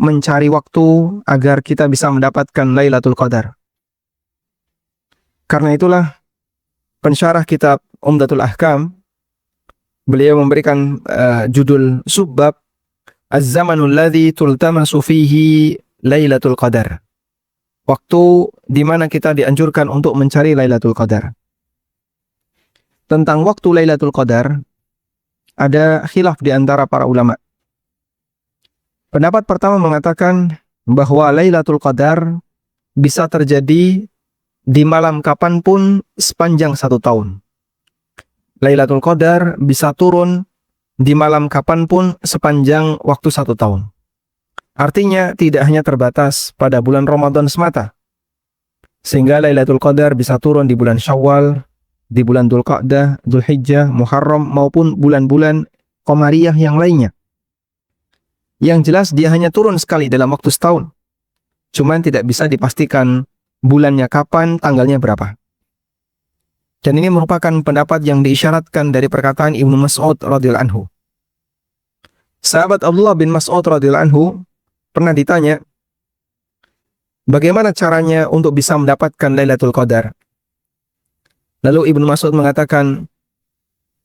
mencari waktu agar kita bisa mendapatkan Lailatul Qadar. Karena itulah pensyarah kitab Umdatul Ahkam, beliau memberikan judul subbab Az-zamanul ladzi tultamasu fihi Lailatul Qadar. Waktu di mana kita dianjurkan untuk mencari Lailatul Qadar. Tentang waktu Lailatul Qadar ada khilaf di antara para ulama. Pendapat pertama mengatakan bahwa Lailatul Qadar bisa terjadi di malam kapanpun sepanjang 1 tahun. Lailatul Qadar bisa turun di malam kapanpun sepanjang waktu 1 tahun. Artinya tidak hanya terbatas pada bulan Ramadan semata. Sehingga Lailatul Qadar bisa turun di bulan Syawal, di bulan Dzulqa'dah, Dzulhijjah, Muharram, maupun bulan-bulan Qamariyah yang lainnya. Yang jelas dia hanya turun sekali dalam waktu setahun. Cuman tidak bisa dipastikan bulannya kapan, tanggalnya berapa. Dan ini merupakan pendapat yang diisyaratkan dari perkataan Ibnu Mas'ud radhiyallahu anhu. Sahabat Abdullah bin Mas'ud radhiyallahu anhu pernah ditanya, bagaimana caranya untuk bisa mendapatkan Lailatul Qadar? Lalu Ibnu Mas'ud mengatakan,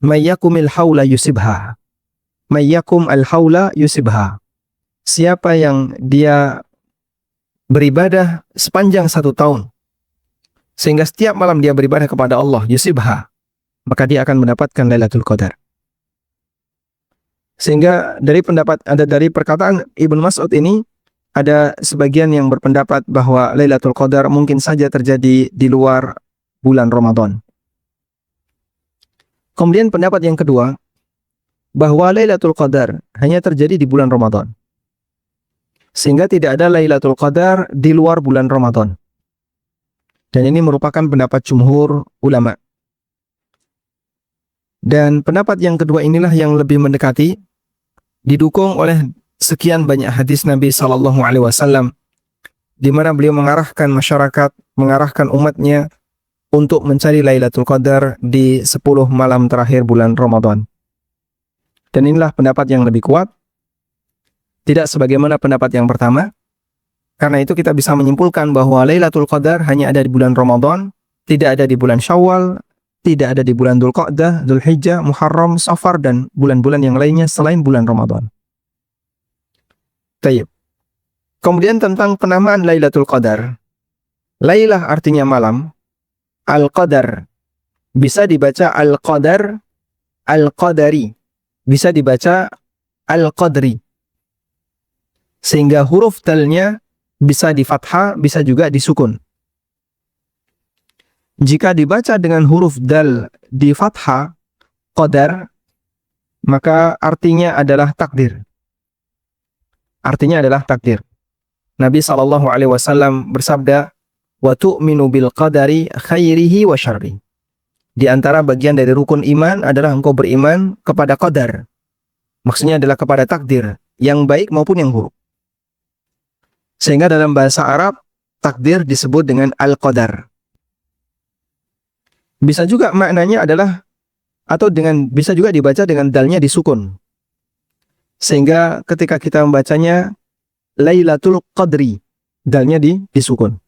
"Mayyakumil haula yusibha." Mayyakum al-haula yusibha. Siapa yang dia beribadah sepanjang 1 tahun, sehingga setiap malam dia beribadah kepada Allah, yusibha, maka dia akan mendapatkan Lailatul Qadar. Sehingga dari perkataan Ibnu Mas'ud ini, ada sebagian yang berpendapat bahwa Lailatul Qadar mungkin saja terjadi di luar bulan Ramadan. Kemudian pendapat yang kedua, bahwa Lailatul Qadar hanya terjadi di bulan Ramadan. Sehingga tidak ada Lailatul Qadar di luar bulan Ramadan. Dan ini merupakan pendapat jumhur ulama. Dan pendapat yang kedua inilah yang lebih mendekati, didukung oleh sekian banyak hadis Nabi SAW, di mana beliau mengarahkan masyarakat, mengarahkan umatnya untuk mencari Lailatul Qadar di 10 malam terakhir bulan Ramadan. Dan inilah pendapat yang lebih kuat, tidak sebagaimana pendapat yang pertama. Karena itu kita bisa menyimpulkan bahwa Lailatul Qadar hanya ada di bulan Ramadan, tidak ada di bulan Syawal, tidak ada di bulan Dzulqa'dah, Dzulhijjah, Muharram, Safar, dan bulan-bulan yang lainnya selain bulan Ramadan. Tayyib. Kemudian tentang penamaan Lailatul Qadar. Lailah artinya malam, Al-Qadar bisa dibaca Al-Qadar, Al-Qadari bisa dibaca Al-Qadri. Sehingga huruf dalnya bisa di fathah, bisa juga disukun. Jika dibaca dengan huruf dal di fathah, qadar, maka artinya adalah takdir. Artinya adalah takdir. Nabi SAW bersabda, "Wa tu'minu bil qadari khairihi wa syarri." Di antara bagian dari rukun iman adalah engkau beriman kepada qadar. Maksudnya adalah kepada takdir, yang baik maupun yang buruk. Sehingga dalam bahasa Arab, takdir disebut dengan al-qadar. Bisa juga maknanya adalah, bisa juga dibaca dengan dalnya disukun. Sehingga ketika kita membacanya, Lailatul Qadri, dalnya disukun.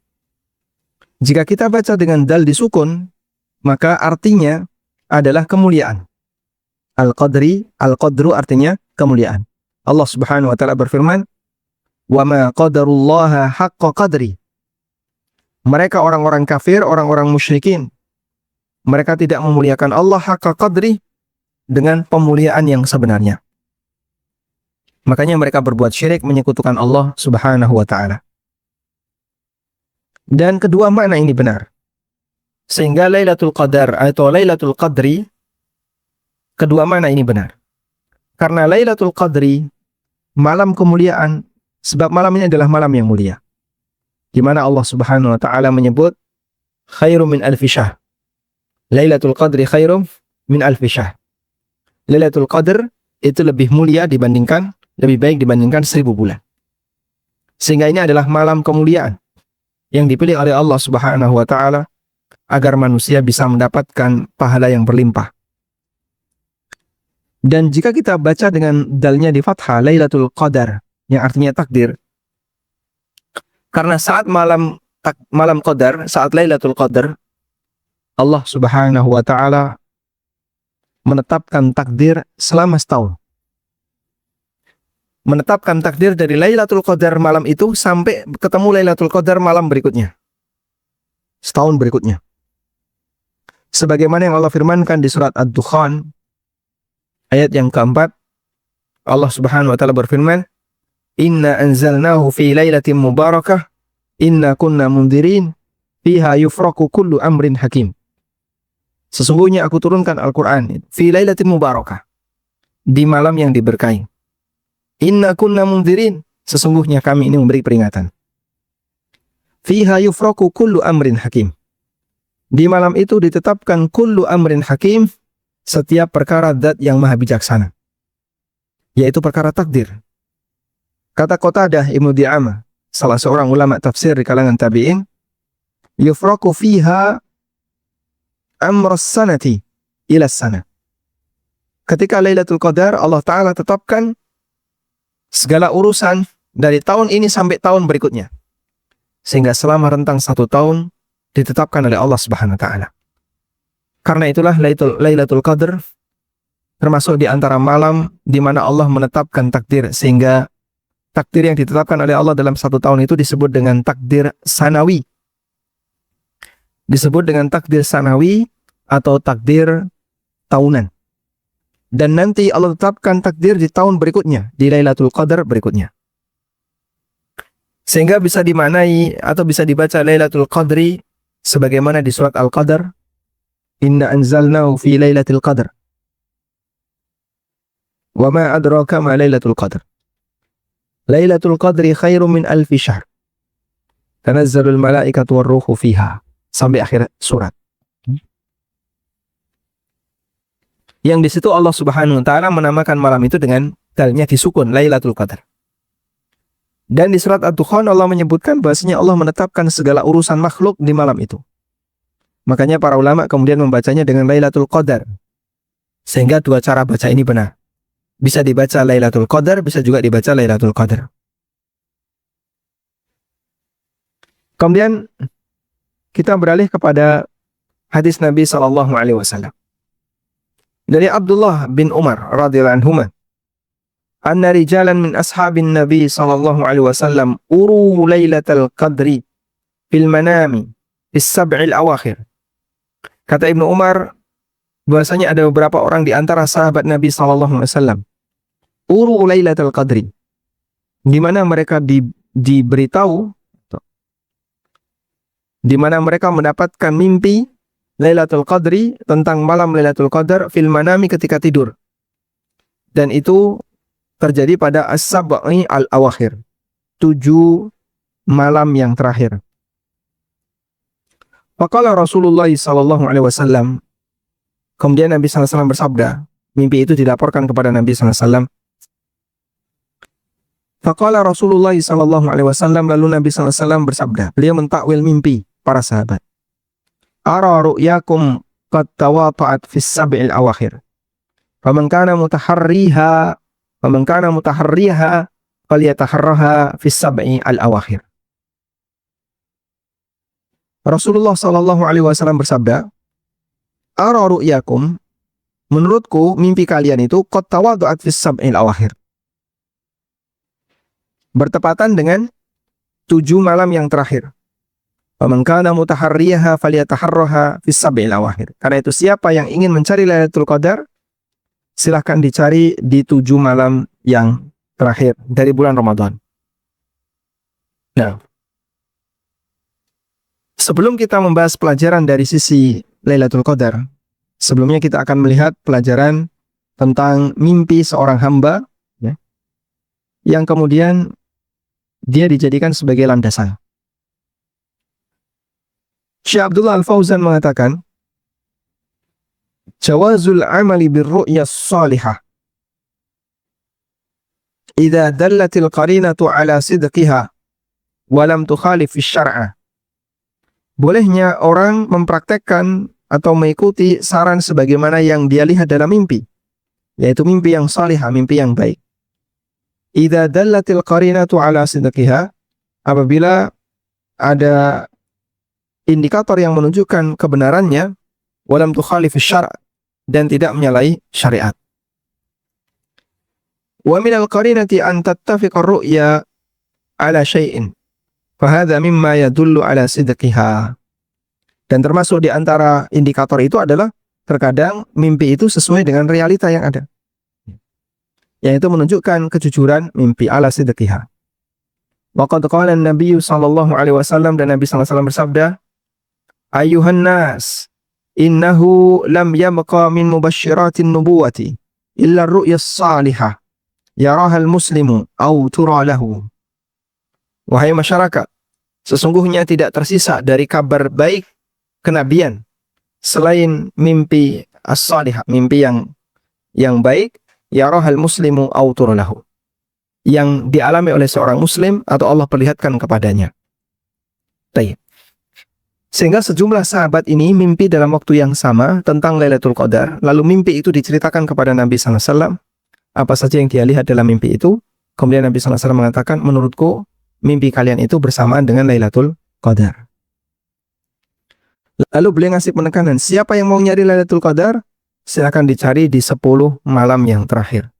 Jika kita baca dengan dal disukun, maka artinya adalah kemuliaan. Al-Qadri, Al-Qadru artinya kemuliaan. Allah Subhanahu wa taala berfirman, "Wa ma qadarullaha haqqa qadri." Mereka orang-orang kafir, orang-orang musyrikin, mereka tidak memuliakan Allah haqqa qadri, dengan pemuliaan yang sebenarnya. Makanya mereka berbuat syirik, menyekutukan Allah Subhanahu wa taala. Dan kedua makna ini benar. Sehingga Lailatul Qadar atau Lailatul Qadri, kedua makna ini benar. Karena Lailatul Qadri, malam kemuliaan, sebab malam ini adalah malam yang mulia, di mana Allah Subhanahu wa taala menyebut khairum min alfi syahr. Lailatul Qadri khairum min alfi syahr. Lailatul Qadar itu lebih mulia dibandingkan, lebih baik dibandingkan 1000 bulan. Sehingga ini adalah malam kemuliaan yang dipilih oleh Allah Subhanahu wa taala agar manusia bisa mendapatkan pahala yang berlimpah. Dan jika kita baca dengan dalnya di fathah, Lailatul Qadar, yang artinya takdir, Karena saat malam Qadar, saat Lailatul Qadar, Allah Subhanahu wa taala menetapkan takdir selama setahun. Menetapkan takdir dari Lailatul Qadar malam itu sampai ketemu Lailatul Qadar malam berikutnya. Setahun berikutnya. Sebagaimana yang Allah firmankan di surat Ad-Dukhan ayat yang keempat, Allah Subhanahu wa taala berfirman, "Inna anzalnahu fi lailatin mubarakah, inna kunna mundirin, fiha yufraqu kullu amrin hakim." Sesungguhnya aku turunkan Al-Quran fi lailatin mubarakah, di malam yang diberkahi. Inna kunna mundirin, sesungguhnya kami ini memberi peringatan. Fiha yufraqu kullu amrin hakim. Di malam itu ditetapkan kullu amrin hakim, setiap perkara zat yang maha bijaksana, yaitu perkara takdir. Kata Qatadah Ibnu Di'amah, salah seorang ulama tafsir di kalangan tabi'in, yufraqu fiha amrus sanati ila sana. Ketika Lailatul Qadar, Allah Ta'ala tetapkan segala urusan dari tahun ini sampai tahun berikutnya. Sehingga selama rentang 1 tahun ditetapkan oleh Allah Subhanahu wa taala. Karena itulah Lailatul Qadar termasuk di antara malam di mana Allah menetapkan takdir, sehingga takdir yang ditetapkan oleh Allah dalam 1 tahun itu disebut dengan takdir sanawi. Disebut dengan takdir sanawi atau takdir tahunan. Dan nanti Allah tetapkan takdir di tahun berikutnya, di Lailatul Qadar berikutnya. Sehingga bisa dimaknai atau bisa dibaca Lailatul Qadri sebagaimana di surat Al-Qadar, "Inna anzalnahu fi Lailatul Qadar. Wa ma adraka ma Lailatul Qadar. Lailatul Qadri khairum min alfi syahr. Tanazzalul malaikatu war-ruhu fiha." Sampai akhir surat. Yang di situ Allah Subhanahu wa taala menamakan malam itu dengan dalnya disukun Lailatul Qadar. Dan di surat Ad-Dukhan Allah menyebutkan bahasanya Allah menetapkan segala urusan makhluk di malam itu. Makanya para ulama kemudian membacanya dengan Lailatul Qadar. Sehingga dua cara baca ini benar. Bisa dibaca Lailatul Qadar, bisa juga dibaca Lailatul Qadar. Kemudian kita beralih kepada hadis Nabi sallallahu alaihi wasallam. Dari Abdullah bin Umar radhiyallahu anhuma, anna rijalan min ashabin Nabi sallallahu alaihi wasallam uru Lailatul Qadri fil manami fis sab'il awakhir. Kata Ibnu Umar bahwasanya ada beberapa orang di antara sahabat Nabi sallallahu alaihi wasallam uru Lailatul Qadri, di mana mereka diberitahu, di mana mereka mendapatkan mimpi Lailatul Qadri, tentang malam Lailatul Qadar fil manami ketika tidur. Dan itu terjadi pada as-sab'i al-awakhir, 7 malam yang terakhir. Faqala Rasulullah sallallahu alaihi wasallam, kemudian Nabi sallallahu alaihi wasallam bersabda, mimpi itu dilaporkan kepada Nabi sallallahu alaihi wasallam. Faqala Rasulullah sallallahu alaihi wasallam, lalu Nabi sallallahu alaihi wasallam bersabda, beliau mentakwil mimpi para sahabat. Ara ru'yakum qad tawata'at fis sab'il awakhir. Faman kana mutaharriha falyataharraha fis sab'i al-awakhir. Rasulullah sallallahu alaihi wasallam bersabda, "Ara ru'yakum, menurutku mimpi kalian itu qad tawaddu'at fis sab'il awakhir." Bertepatan dengan 7 malam yang terakhir. Faman kana mutaharriha falyataharraha fis sab'il awakhir. Karena itu siapa yang ingin mencari Lailatul Qadar, silahkan dicari di 7 malam yang terakhir dari bulan Ramadan. Nah, sebelum kita membahas pelajaran dari sisi Lailatul Qadar, sebelumnya kita akan melihat pelajaran tentang mimpi seorang hamba, ya, yang kemudian dia dijadikan sebagai landasan. Syekh Abdullah Al-Fauzan mengatakan, jawazul amali birru'ya salihah idza dallatil qarinatu ala sidqiha wa lam tukhalif syar'a. Bolehnya orang mempraktekkan atau mengikuti saran sebagaimana yang dia lihat dalam mimpi, yaitu mimpi yang salihah, mimpi yang baik. Idza dallatil qarinatu ala sidqiha, apabila ada indikator yang menunjukkan kebenarannya, walam tukhalif syara', dan tidak menyalahi syariat. Wa minal qarinati an tattafiqa ar-ru'ya ala syai'in, fahadha mimma yadullu ala sidqiha. Dan termasuk di antara indikator itu adalah terkadang mimpi itu sesuai dengan realita yang ada, yaitu menunjukkan kejujuran mimpi, ala sidqiha. Wa qad qala an-nabiy sallallahu alaihi wasallam, dan Nabi sallallahu alaihi wasallam bersabda, "Ayyuhan nas, innahu lam yabqa min mubashshiratin nubuwati illa ar-ru'ya as-salihah yaraha al-muslimu aw tura lahu." Wahai masyarakat, sesungguhnya tidak tersisa dari kabar baik kenabian selain mimpi as-salihah, mimpi yang baik, yarahal muslimu aw tura lahu, yang dialami oleh seorang muslim atau Allah perlihatkan kepadanya. Baik. Sehingga sejumlah sahabat ini mimpi dalam waktu yang sama tentang Lailatul Qadar, lalu mimpi itu diceritakan kepada Nabi sallallahu alaihi wasallam apa saja yang dia lihat dalam mimpi itu. Kemudian Nabi sallallahu alaihi wasallam mengatakan, menurutku mimpi kalian itu bersamaan dengan Lailatul Qadar. Lalu beliau ngasih penekanan, siapa yang mau nyari Lailatul Qadar, silakan dicari di 10 malam yang terakhir.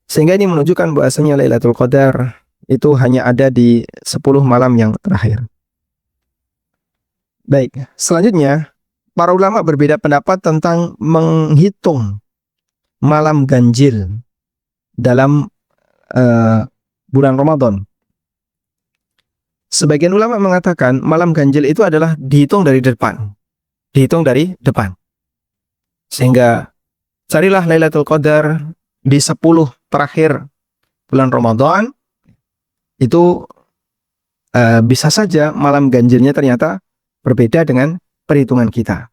Sehingga ini menunjukkan bahasanya Lailatul Qadar itu hanya ada di 10 malam yang terakhir. Baik, selanjutnya para ulama berbeda pendapat tentang menghitung malam ganjil dalam bulan Ramadan. Sebagian ulama mengatakan malam ganjil itu adalah dihitung dari depan. Dihitung dari depan. Sehingga carilah Lailatul Qadar di 10 terakhir bulan Ramadan. Itu bisa saja malam ganjilnya ternyata berbeda dengan perhitungan kita.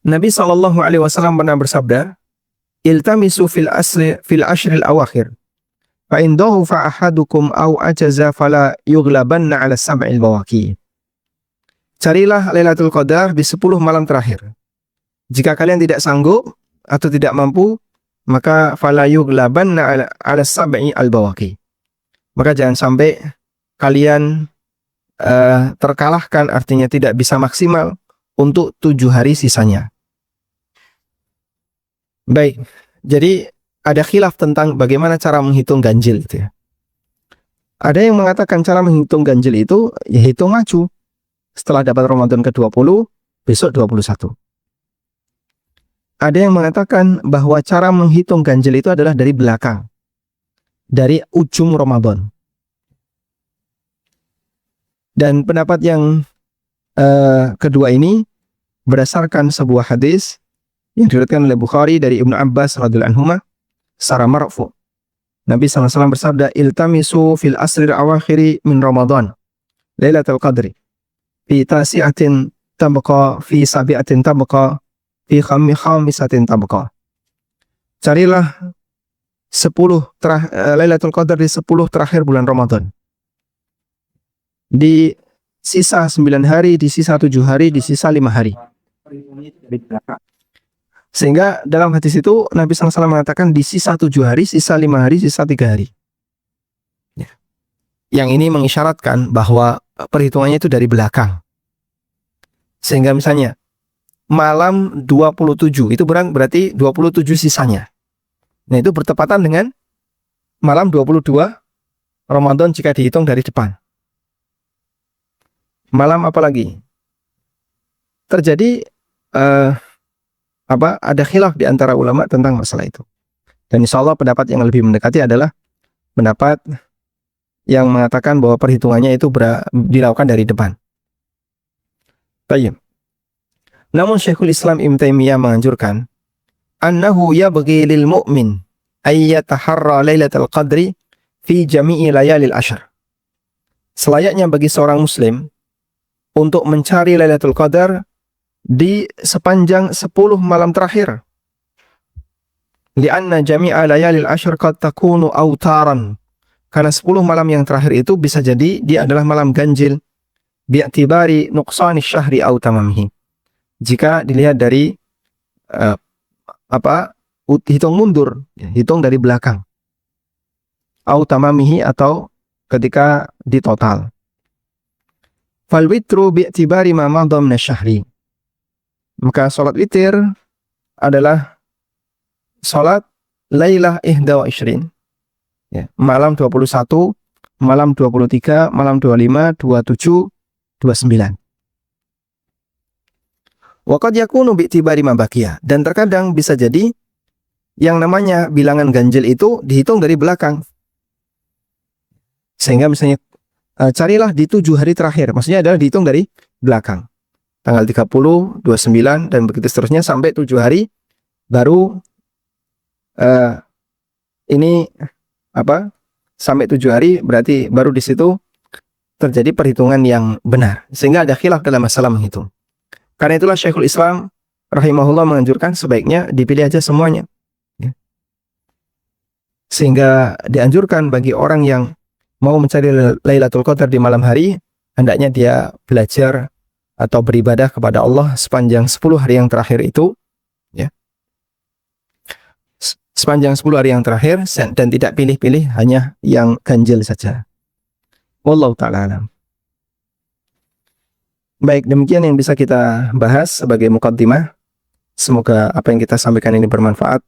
Nabi SAW pernah bersabda, "Iltamisu fil ashril awakhir. Fa in dhafa ahadukum aw ajaza fala yughlabanna 'ala sab'il bawaqi." Carilah Lailatul Qadar di 10 malam terakhir. Jika kalian tidak sanggup atau tidak mampu, maka fala yughlabanna 'ala sab'i al-bawaqi. Maka jangan sampai kalian terkalahkan, artinya tidak bisa maksimal untuk 7 hari sisanya. Baik, jadi ada khilaf tentang bagaimana cara menghitung ganjil itu ya. Ada yang mengatakan cara menghitung ganjil itu ya hitung maju. Setelah dapat Ramadan ke-20, besok 21. Ada yang mengatakan bahwa cara menghitung ganjil itu adalah dari belakang, dari ujung Ramadan. Dan pendapat yang kedua ini berdasarkan sebuah hadis yang diriwayatkan oleh Bukhari dari Ibnu Abbas radhiyallahu anhuma secara marfu. Nabi SAW bersabda, "Iltamisu fil asril awakhiri min Ramadan Lailatul Qadri fi tasi'atin tabqa fi sabi'atin tabqa fi khamisatin tabqa." Carilah 10 Lailatul Qadar di 10 terakhir bulan Ramadan. Di sisa 9 hari, di sisa 7 hari, di sisa 5 hari. Sehingga dalam hadis itu Nabi SAW mengatakan di sisa 7 hari, sisa 5 hari, sisa 3 hari. Ya. Yang ini mengisyaratkan bahwa perhitungannya itu dari belakang. Sehingga misalnya malam 27 itu berarti 27 sisanya. Nah itu bertepatan dengan malam 22 Ramadan jika dihitung dari depan. Malam apa lagi? Terjadi ada khilaf di antara ulama tentang masalah itu. Dan insya Allah pendapat yang lebih mendekati adalah pendapat yang mengatakan bahwa perhitungannya itu dilakukan dari depan. Baik. Namun Syekhul Islam Ibnu Taimiyah menganjurkan annahu yabghi lil mu'min ay yataharra lailatul qadri fi jami'i layalil ashr. Selayaknya bagi seorang muslim untuk mencari Lailatul Qadar di sepanjang 10 malam terakhir. Lianna jami'a layalil ashr qad takunu autaran. Karena 10 malam yang terakhir itu bisa jadi dia adalah malam ganjil bi'tibari nuqsani syahri aw tamamihi. Jika dilihat dari hitung mundur, hitung dari belakang. au tamamihi, atau ketika di total. Fal witru bi'tibari ma madha min syahri. Maka salat witir adalah salat lailah ihda wa ishrin. Ya, malam 21, malam 23, malam 25, 27, 29. Wa qad yakunu bi'tibari ma baqiya. Dan terkadang bisa jadi yang namanya bilangan ganjil itu dihitung dari belakang. Sehingga misalnya carilah di 7 hari terakhir. Maksudnya adalah dihitung dari belakang. Tanggal 30, 29, dan begitu seterusnya sampai 7 hari baru ini apa? Sampai 7 hari berarti baru di situ terjadi perhitungan yang benar. Sehingga ada khilaf dalam masalah menghitung. Karena itulah Syekhul Islam rahimahullah menganjurkan sebaiknya dipilih aja semuanya. Ya. Sehingga dianjurkan bagi orang yang mau mencari Lailatul Qadar di malam hari, hendaknya dia belajar atau beribadah kepada Allah sepanjang 10 hari yang terakhir itu, ya. Sepanjang 10 hari yang terakhir, dan tidak pilih-pilih hanya yang ganjil saja. Wallahu ta'ala alam. Baik, demikian yang bisa kita bahas sebagai muqaddimah. Semoga apa yang kita sampaikan ini bermanfaat.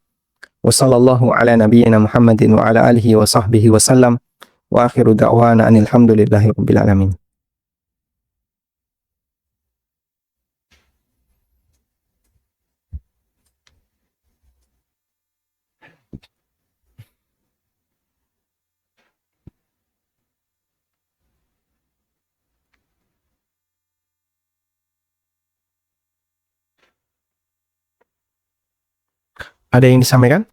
Wassallallahu ala nabiyyina Muhammadin wa ala alihi wa sahbihi wa sallam. Wa akhiru da'wana anil hamdulillahi rabbil alamin. Ada yang disampaikan?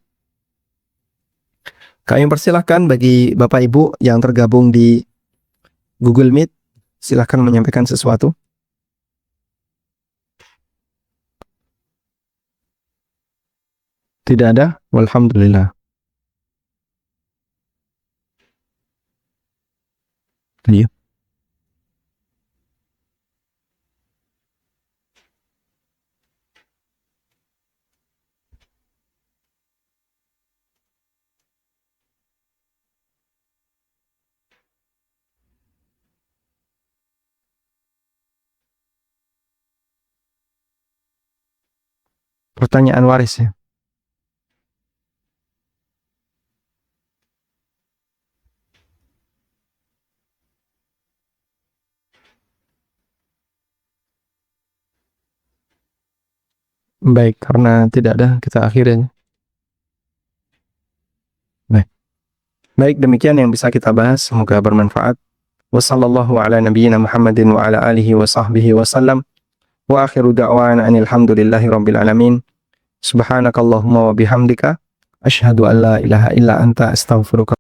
Kami persilahkan bagi Bapak Ibu yang tergabung di Google Meet, silahkan menyampaikan sesuatu. Tidak ada? Walhamdulillah. Iya. Pertanyaan waris ya. Baik, karena tidak ada, kita akhirnya. Baik. Baik, demikian yang bisa kita bahas. Semoga bermanfaat. Wassallallahu ala nabiyyina Muhammadin wa ala alihi wa sahbihi wa sallam. Wa akhiru da'wana anil hamdulillahi rabbil alamin. Subhanakallahumma wa bihamdika. Asyhadu an la ilaha illa anta astaghfiruka.